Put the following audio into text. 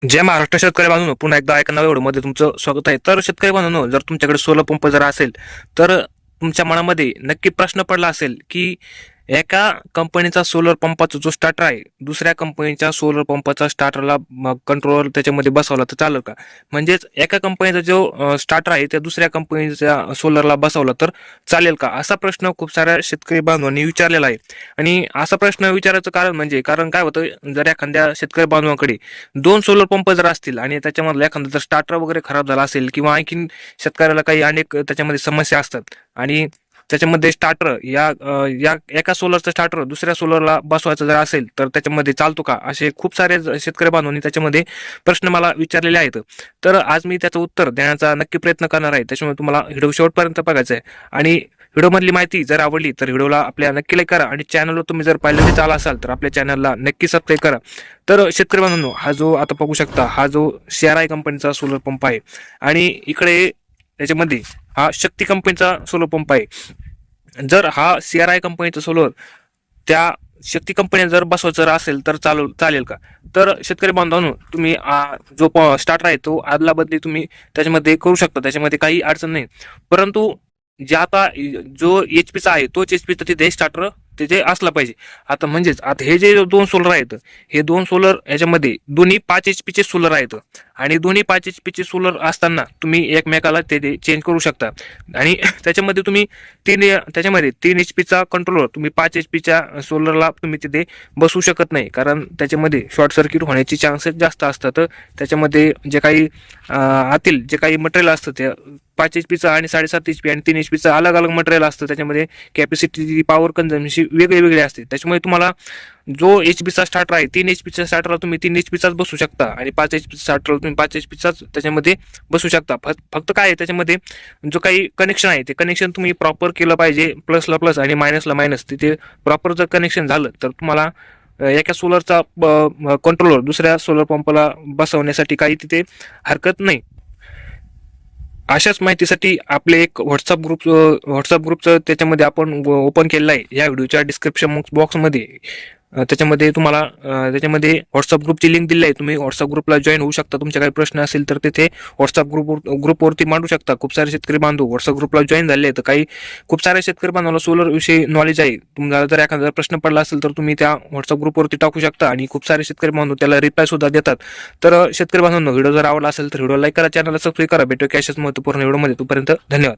जय महाराष्ट्र शेतकरी बांधवांनो, पुन्हा एकदा एका नव्या व्हिडिओमध्ये तुमचं स्वागत आहे. तर शेतकरी बांधवांनो, जर तुमच्याकडे सोलर पंप जर असेल तर तुमच्या मनामध्ये नक्की प्रश्न पडला असेल की एका कंपनीचा सोलर पंपाचा जो स्टार्टर आहे दुसऱ्या कंपनीच्या सोलर पंपाचा स्टार्टरला कंट्रोलर त्याच्यामध्ये बसवला तर चालेल का? म्हणजेच एका कंपनीचा जो स्टार्टर आहे त्या दुसऱ्या कंपनीच्या सोलरला बसवला तर चालेल का? असा प्रश्न खूप साऱ्या शेतकरी बांधवांनी विचारलेला आहे. आणि असा प्रश्न विचारायचं कारण काय होतं, जर एखाद्या शेतकरी बांधवांकडे दोन सोलर पंप जर असतील आणि त्याच्यामधला एखादा जर स्टार्टर वगैरे खराब झाला असेल किंवा आणखीन शेतकऱ्याला काही अनेक त्याच्यामध्ये समस्या असतात आणि त्याच्यामध्ये स्टार्टर या एका सोलरचा स्टार्टर दुसऱ्या सोलरला बसवायचा जर असेल तर त्याच्यामध्ये चालतो का, असे खूप सारे शेतकरी बांधवांनी त्याच्यामध्ये प्रश्न मला विचारलेले आहेत. तर आज मी त्याचं उत्तर देण्याचा नक्की प्रयत्न करणार आहे. त्याच्यामुळे तुम्हाला व्हिडिओ शेवटपर्यंत बघायचा आहे. आणि व्हिडिओमधली माहिती जर आवडली तर व्हिडिओला आपल्या नक्की लाईक करा आणि चॅनलवर तुम्ही जर पहिल्यांदाच आला असाल तर आपल्या चॅनलला नक्की सबस्क्राईब करा. तर शेतकरी बांधवांनो, हा जो आता बघू शकता हा जो CRI कंपनीचा सोलर पंप आहे आणि इकडे त्याच्यामध्ये हा शक्ती कंपनीचा सोलर पंप आहे. जर हा CRI कंपनीचा सोलर त्या शक्ती कंपनी जर बसवायचं असेल तर चालेल का? तर शेतकरी बांधवांनो, तुम्ही जो स्टार्टर आहे तो आदला बदली तुम्ही त्याच्यामध्ये करू शकता, त्याच्यामध्ये काही अडचण नाही. परंतु जे आता जो HP चा आहे तोच HP तिथे स्टार्टर तिथे असला पाहिजे. आता म्हणजेच आता हे जे दोन सोलर आहेत, हे दोन सोलर याच्यामध्ये दोन्ही 5 HP चे सोलर आहेत आणि दोन्ही 5 HP चे सोलर असताना तुम्ही एकमेकाला ते चेंज करू शकता. आणि त्याच्यामध्ये तुम्ही त्याच्यामध्ये 3 HP चा कंट्रोलर तुम्ही 5 HP च्या सोलरला तुम्ही तिथे बसवू शकत नाही, कारण त्याच्यामध्ये शॉर्ट सर्किट होण्याची चान्सेस जास्त असतात. त्याच्यामध्ये जे काही आतील जे काही मटेरियल असतं ते 5 HP चा आणि 7.5 HP आणि 3 HP चा अलग अलग मटेरियल असतं. त्याच्यामध्ये कॅपॅसिटी पॉवर कन्झम्पशन वेगळे असते. त्याच्यामुळे तुम्हाला जो HP चा स्टार्टर आहे 3 HP च्या स्टार्टरला तुम्ही 3 HP चाच बसू शकता आणि 5 HP स्टार्टरला तुम्ही 5 HP चाच त्याच्यामध्ये बसू शकता. फक्त काय आहे त्याच्यामध्ये जो काही कनेक्शन आहे ते कनेक्शन तुम्ही प्रॉपर केलं पाहिजे. प्लसला प्लस आणि मायनसला मायनस, तिथे प्रॉपर जर कनेक्शन झालं तर तुम्हाला एका सोलरचा कंट्रोलर दुसऱ्या सोलर पंपाला बसवण्यासाठी काही तिथे हरकत नाही. अशाच माहितीसाठी आपले एक व्हॉट्सअप ग्रुपचं त्याच्यामध्ये आपण ओपन केलेलं आहे या व्हिडिओच्या डिस्क्रिप्शन बॉक्समध्ये. त्याच्यामध्ये तुम्हाला त्याच्यामध्ये व्हॉट्सअप ग्रुपची लिंक दिली आहे. तुम्ही व्हॉट्सअप ग्रुपला जॉईन होऊ शकता. तुमचे काही प्रश्न असेल तर तिथे व्हॉट्सअप ग्रुपवरती मांडू शकता. खूप सारे शेतकरी बांधव व्हॉट्सअप ग्रुपला जॉईन झाले आहेत. काही खूप सारे शेतकरी बांधवांना सोलर विषयी नॉलेज आहे. तुम्हाला जर एखादा प्रश्न पडला असेल तर तुम्ही त्या व्हॉट्सअप ग्रुपवरती टाकू शकता आणि खूप सारे शेतकरी बांधव त्याला रिप्लाय सुद्धा देतात. तर शेतकरी बांधवांनो, व्हिडिओ जर आवडला असेल तर व्हिडिओ लाईक करा, चॅनलला सबस्क्राईब करा. भेटूया अशाच महत्त्वपूर्ण व्हिडिओमध्ये. तोपर्यंत धन्यवाद.